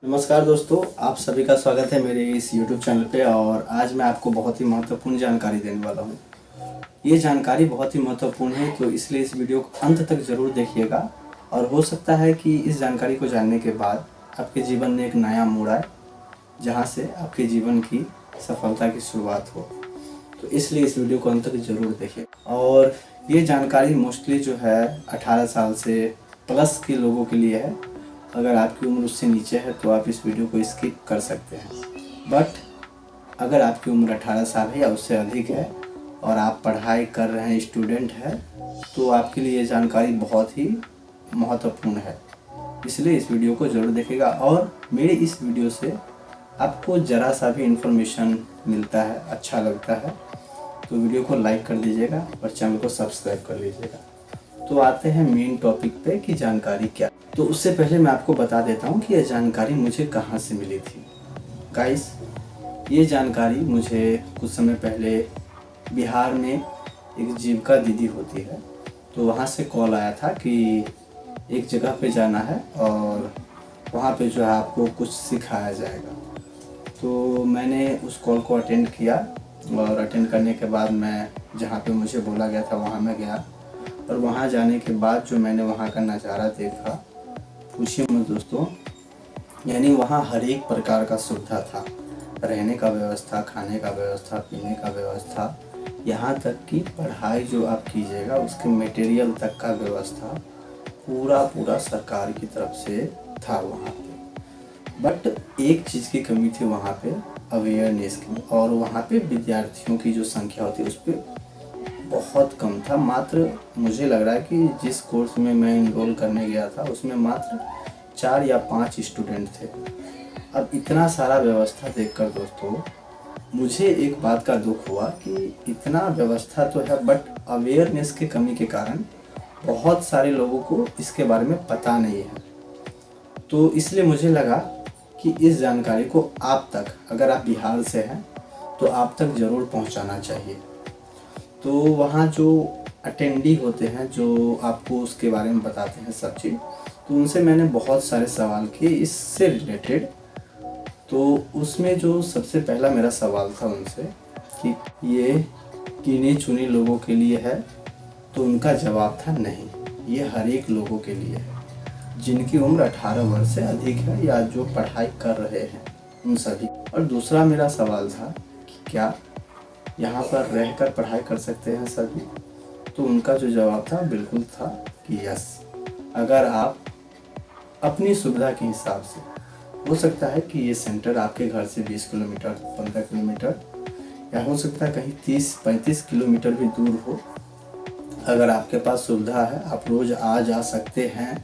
नमस्कार दोस्तों, आप सभी का स्वागत है मेरे इस YouTube चैनल पे। और आज मैं आपको बहुत ही महत्वपूर्ण जानकारी देने वाला हूँ। ये जानकारी बहुत ही महत्वपूर्ण है, तो इसलिए इस वीडियो को अंत तक ज़रूर देखिएगा। और हो सकता है कि इस जानकारी को जानने के बाद आपके जीवन में एक नया मोड़ आए, जहाँ से आपके जीवन की सफलता की शुरुआत हो। तो इसलिए इस वीडियो को अंत तक ज़रूर देखिए। और ये जानकारी मोस्टली जो है 18 साल से प्लस के लोगों के लिए है। अगर आपकी उम्र उससे नीचे है तो आप इस वीडियो को स्किप कर सकते हैं। बट अगर आपकी उम्र 18 साल है या उससे अधिक है और आप पढ़ाई कर रहे हैं, स्टूडेंट हैं, तो आपके लिए ये जानकारी बहुत ही महत्वपूर्ण है। इसलिए इस वीडियो को ज़रूर देखिएगा। और मेरे इस वीडियो से आपको ज़रा सा भी इन्फॉर्मेशन मिलता है, अच्छा लगता है, तो वीडियो को लाइक कर दीजिएगा और चैनल को सब्सक्राइब कर लीजिएगा। तो आते हैं मेन टॉपिक पे कि जानकारी क्या। तो उससे पहले मैं आपको बता देता हूँ कि यह जानकारी मुझे कहाँ से मिली थी। गाइस, ये जानकारी मुझे कुछ समय पहले बिहार में एक जीविका दीदी होती है, तो वहाँ से कॉल आया था कि एक जगह पे जाना है और वहाँ पे जो है आपको कुछ सिखाया जाएगा। तो मैंने उस कॉल को अटेंड किया और अटेंड करने के बाद मैं जहाँ पे मुझे बोला गया था वहाँ मैं गया। और वहाँ जाने के बाद जो मैंने वहाँ का नज़ारा देखा, पूछिए मत दोस्तों। यानी वहाँ हर एक प्रकार का सुविधा था, रहने का व्यवस्था, खाने का व्यवस्था, पीने का व्यवस्था, यहाँ तक कि पढ़ाई जो आप कीजिएगा उसके मटेरियल तक का व्यवस्था पूरा सरकार की तरफ से था वहाँ पे। बट एक चीज़ की कमी थी वहाँ पे, अवेयरनेस की। और वहाँ पे विद्यार्थियों की जो संख्या होती है उस पर बहुत कम था। मात्र मुझे लग रहा है कि जिस कोर्स में मैं इनरोल करने गया था उसमें मात्र 4 या 5 स्टूडेंट थे। अब इतना सारा व्यवस्था देखकर दोस्तों मुझे एक बात का दुख हुआ कि इतना व्यवस्था तो है बट अवेयरनेस की कमी के कारण बहुत सारे लोगों को इसके बारे में पता नहीं है। तो इसलिए मुझे लगा कि इस जानकारी को आप तक, अगर आप बिहार से हैं तो आप तक ज़रूर पहुंचाना चाहिए। तो वहाँ जो अटेंडी होते हैं जो आपको उसके बारे में बताते हैं सब चीज़, तो उनसे मैंने बहुत सारे सवाल किए इससे रिलेटेड। तो उसमें जो सबसे पहला मेरा सवाल था उनसे कि ये गिने चुने लोगों के लिए है, तो उनका जवाब था नहीं, ये हर एक लोगों के लिए है जिनकी उम्र 18 वर्ष से अधिक है या जो पढ़ाई कर रहे हैं उन सभी। और दूसरा मेरा सवाल था कि क्या यहाँ पर रहकर पढ़ाई कर सकते हैं सभी, तो उनका जो जवाब था बिल्कुल था कि यस, अगर आप अपनी सुविधा के हिसाब से, हो सकता है कि ये सेंटर आपके घर से 20 किलोमीटर, 15 किलोमीटर या हो सकता है कहीं 30-35 किलोमीटर भी दूर हो, अगर आपके पास सुविधा है, आप रोज़ आ जा सकते हैं,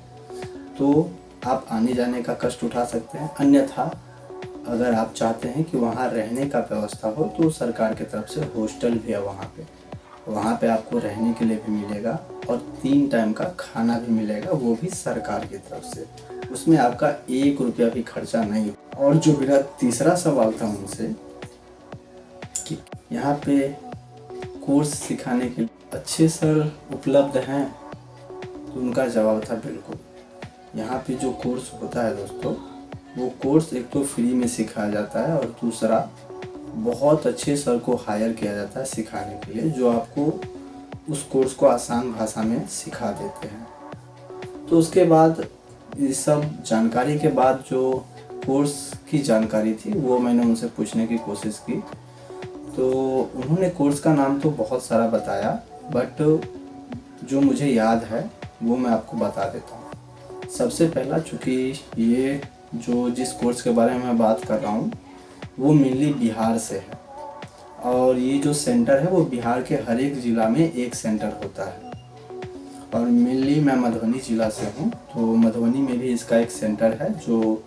तो आप आने जाने का कष्ट उठा सकते हैं। अन्यथा अगर आप चाहते हैं कि वहाँ रहने का व्यवस्था हो तो सरकार की तरफ से हॉस्टल भी है वहाँ पे आपको रहने के लिए भी मिलेगा और 3 टाइम का खाना भी मिलेगा, वो भी सरकार की तरफ से। उसमें आपका 1 रुपया भी खर्चा नहीं हो। और जो मेरा तीसरा सवाल था उनसे कि यहाँ पे कोर्स सिखाने के अच्छे सर उपलब्ध हैं, तो उनका जवाब था बिल्कुल। यहाँ पे जो कोर्स होता है दोस्तों, वो कोर्स एक तो फ्री में सिखाया जाता है और दूसरा बहुत अच्छे सर को हायर किया जाता है सिखाने के लिए, जो आपको उस कोर्स को आसान भाषा में सिखा देते हैं। तो उसके बाद इस सब जानकारी के बाद जो कोर्स की जानकारी थी वो मैंने उनसे पूछने की कोशिश की। तो उन्होंने कोर्स का नाम तो बहुत सारा बताया, बट जो मुझे याद है वो मैं आपको बता देता हूँ। सबसे पहला, चूँकि ये जो जिस कोर्स के बारे में मैं बात कर रहा हूँ वो मेनली बिहार से है और ये जो सेंटर है वो बिहार के हर एक ज़िला में एक सेंटर होता है। और मेनली मैं मधुबनी ज़िला से हूँ, तो मधुबनी में भी इसका एक सेंटर है जो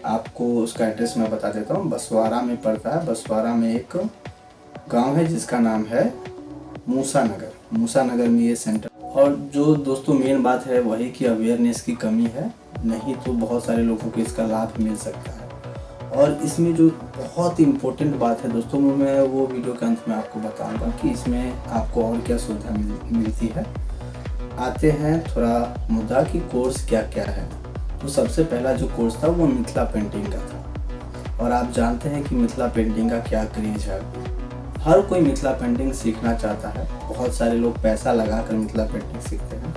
आपको उसका एड्रेस मैं बता देता हूँ। बसवाड़ा में पड़ता है। बसवाड़ा में एक गांव है जिसका नाम है मूसा नगर। मूसा नगर में ये सेंटर। और जो दोस्तों मेन बात है वही कि अवेयरनेस की कमी है, नहीं तो बहुत सारे लोगों को इसका लाभ मिल सकता है। और इसमें जो बहुत इम्पोर्टेंट बात है दोस्तों, मैं वो वीडियो के अंत में आपको बताऊंगा कि इसमें आपको और क्या सुविधा मिलती है। आते हैं थोड़ा मुद्दा कि कोर्स क्या क्या है। तो सबसे पहला जो कोर्स था वो मिथिला पेंटिंग का था। और आप जानते हैं कि मिथिला पेंटिंग का क्या क्रेज है। हर कोई मिथिला पेंटिंग सीखना चाहता है, बहुत सारे लोग पैसा लगा कर मिथिला पेंटिंग सीखते हैं,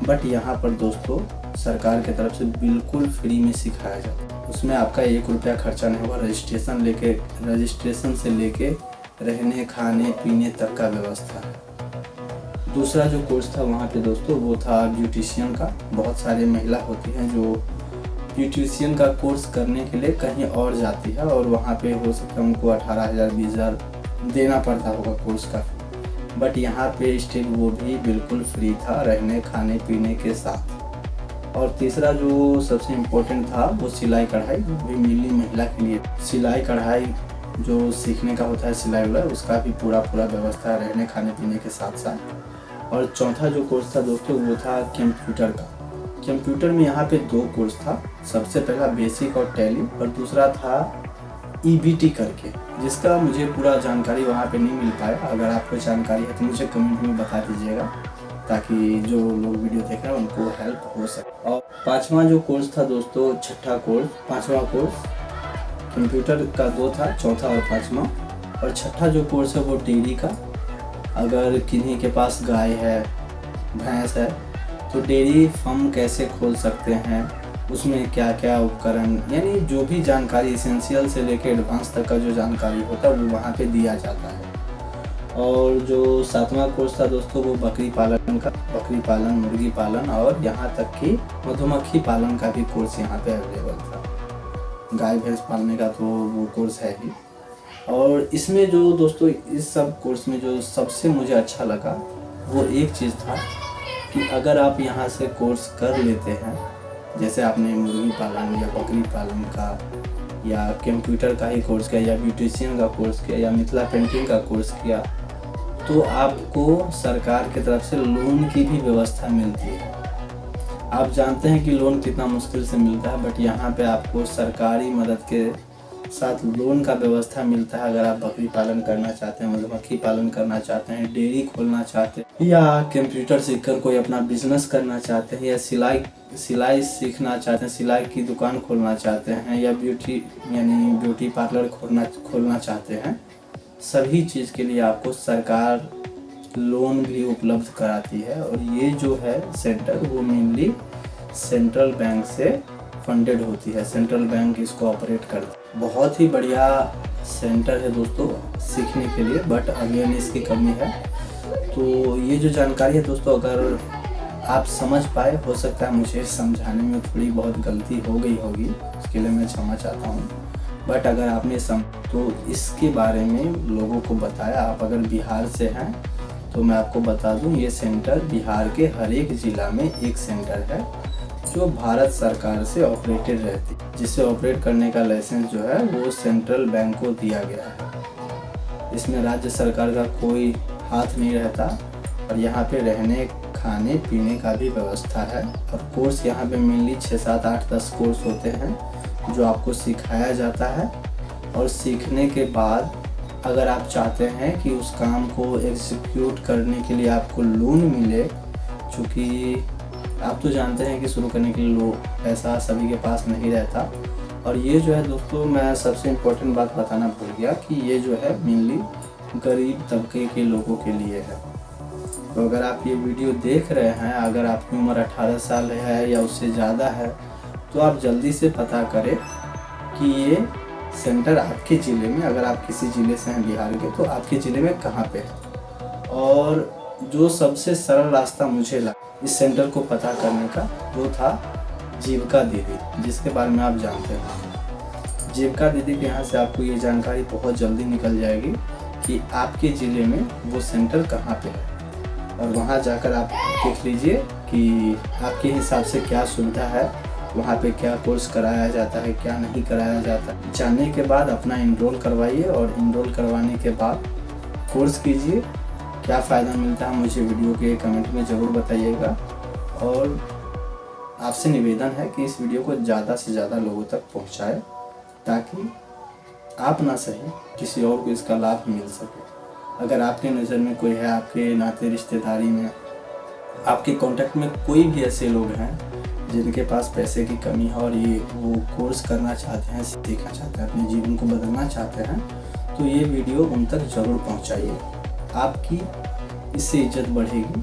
बट यहाँ पर दोस्तों सरकार की तरफ से बिल्कुल फ्री में सिखाया जाता है। उसमें आपका 1 रुपया खर्चा नहीं होगा। रजिस्ट्रेशन से लेके रहने खाने पीने तक का व्यवस्था है। दूसरा जो कोर्स था वहाँ पे दोस्तों वो था ब्यूटिशियन का। बहुत सारी महिला होती हैं जो ब्यूटिशियन का कोर्स करने के लिए कहीं और जाती है और वहाँ पे हो सकता है उनको 18,000 20,000 देना पड़ता होगा कोर्स का, बट यहाँ पे स्टिल वो भी बिल्कुल फ्री था रहने खाने पीने के साथ। और तीसरा जो सबसे इम्पोर्टेंट था वो सिलाई कढ़ाई, भी मेनली महिला के लिए सिलाई कढ़ाई जो सीखने का होता है, सिलाई उलाई, उसका भी पूरा व्यवस्था है रहने खाने पीने के साथ साथ। और चौथा जो कोर्स था दोस्तों वो था कंप्यूटर का। कंप्यूटर में यहाँ पे 2 कोर्स था, सबसे पहला बेसिक और टैली, और दूसरा था EBT करके, जिसका मुझे पूरा जानकारी वहाँ पे नहीं मिल पाया। अगर आपको जानकारी है तो मुझे कमेंट में बता दीजिएगा, ताकि जो लोग वीडियो देख रहे हैं उनको हेल्प हो सके। और 5वां जो कोर्स था दोस्तों, छठा कोर्स, 5वां कोर्स कंप्यूटर का 2 था, चौथा और 5वां। और छठा जो कोर्स है वो डेयरी का। अगर किन्हीं के पास गाय है, भैंस है, तो डेयरी फार्म कैसे खोल सकते हैं, उसमें क्या क्या उपकरण, यानी जो भी जानकारी एसेंशियल से लेकर एडवांस तक का जो जानकारी होता है वो वहाँ पे दिया जाता है। और जो 7वां कोर्स था दोस्तों वो बकरी पालन का, बकरी पालन, मुर्गी पालन और यहाँ तक कि मधुमक्खी पालन का भी कोर्स यहाँ पे अवेलेबल था। गाय भैंस पालने का तो वो कोर्स है ही। और इसमें जो दोस्तों इस सब कोर्स में जो सबसे मुझे अच्छा लगा वो एक चीज़ था कि अगर आप यहाँ से कोर्स कर लेते हैं, जैसे आपने मुर्गी पालन या बकरी पालन का या कंप्यूटर का ही कोर्स किया या ब्यूटिशियन का कोर्स किया या मिथिला पेंटिंग का कोर्स किया, तो आपको सरकार की तरफ से लोन की भी व्यवस्था मिलती है। आप जानते हैं कि लोन कितना मुश्किल से मिलता है, बट यहाँ पे आपको सरकारी मदद के साथ लोन का व्यवस्था मिलता है। अगर आप बकरी पालन करना चाहते हैं, मधुमक्खी पालन करना चाहते हैं, डेयरी खोलना चाहते हैं, या कंप्यूटर सीखकर कोई अपना बिजनेस करना चाहते हैं, या सिलाई सीखना चाहते हैं, सिलाई की दुकान खोलना चाहते हैं, या ब्यूटी पार्लर खोलना चाहते हैं, सभी चीज़ के लिए आपको सरकार लोन भी उपलब्ध कराती है। और ये जो है सेंटर वो मेनली सेंट्रल बैंक से फंडेड होती है, सेंट्रल बैंक इसको ऑपरेट करता है। बहुत ही बढ़िया सेंटर है दोस्तों सीखने के लिए, बट अवेयरनेस की कमी है। तो ये जो जानकारी है दोस्तों अगर आप समझ पाए, हो सकता है मुझे समझाने में थोड़ी बहुत गलती हो गई होगी, उसके लिए मैं क्षमा चाहता हूँ, बट अगर आपने तो इसके बारे में लोगों को बताया। आप अगर बिहार से हैं तो मैं आपको बता दूं, ये सेंटर बिहार के हर एक ज़िला में एक सेंटर है जो भारत सरकार से ऑपरेटेड रहती है, जिसे ऑपरेट करने का लाइसेंस जो है वो सेंट्रल बैंक को दिया गया है। इसमें राज्य सरकार का कोई हाथ नहीं रहता। और यहाँ पे रहने खाने पीने का भी व्यवस्था है। और कोर्स यहाँ पे मेनली 6 7 8 10 कोर्स होते हैं जो आपको सिखाया जाता है। और सीखने के बाद अगर आप चाहते हैं कि उस काम को एग्जीक्यूट करने के लिए आपको लोन मिले, चूँकि आप तो जानते हैं कि शुरू करने के लिए पैसा सभी के पास नहीं रहता। और ये जो है दोस्तों, मैं सबसे इम्पोर्टेंट बात बताना भूल गया कि ये जो है मेनली गरीब तबके के लोगों के लिए है। तो अगर आप ये वीडियो देख रहे हैं, अगर आपकी उम्र 18 साल है या उससे ज़्यादा है, तो आप जल्दी से पता करें कि ये सेंटर आपके ज़िले में, अगर आप किसी ज़िले से हैं बिहार के, तो आपके ज़िले में कहाँ पे है। और जो सबसे सरल रास्ता मुझे लगा इस सेंटर को पता करने का वो था जीविका दीदी, जिसके बारे में आप जानते हैं। जीविका दीदी के यहाँ से आपको ये जानकारी बहुत जल्दी निकल जाएगी कि आपके ज़िले में वो सेंटर कहाँ पे है। और वहाँ जाकर आप देख लीजिए कि आपके हिसाब से क्या सुविधा है, वहाँ पे क्या कोर्स कराया जाता है, क्या नहीं कराया जाता। जानने के बाद अपना इनरोल करवाइए और इनरोल करवाने के बाद कोर्स कीजिए। क्या फ़ायदा मिलता है मुझे वीडियो के कमेंट में ज़रूर बताइएगा। और आपसे निवेदन है कि इस वीडियो को ज़्यादा से ज़्यादा लोगों तक पहुँचाए, ताकि आप ना सही किसी और को इसका लाभ मिल सके। अगर आपके नज़र में कोई है, आपके नाते रिश्तेदारी में, आपके कांटेक्ट में कोई भी ऐसे लोग हैं जिनके पास पैसे की कमी है और ये वो कोर्स करना चाहते हैं, सीखना चाहते हैं, अपने जीवन को बदलना चाहते हैं, तो ये वीडियो उन तक ज़रूर पहुंचाइए। आपकी इससे इज्जत बढ़ेगी,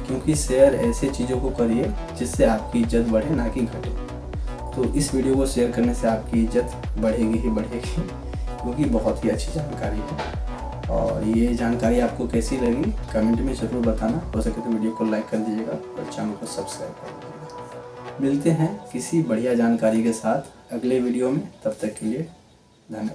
क्योंकि शेयर ऐसे चीज़ों को करिए जिससे आपकी इज्जत बढ़े, ना कि घटे। तो इस वीडियो को शेयर करने से आपकी इज्जत बढ़ेगी ही बढ़ेगी, क्योंकि बहुत ही अच्छी जानकारी है। और ये जानकारी आपको कैसी लगी कमेंट में ज़रूर बताना। हो सके तो वीडियो को लाइक कर दीजिएगा और चैनल को सब्सक्राइब कर दीजिएगा। मिलते हैं किसी बढ़िया जानकारी के साथ अगले वीडियो में, तब तक के लिए धन्यवाद।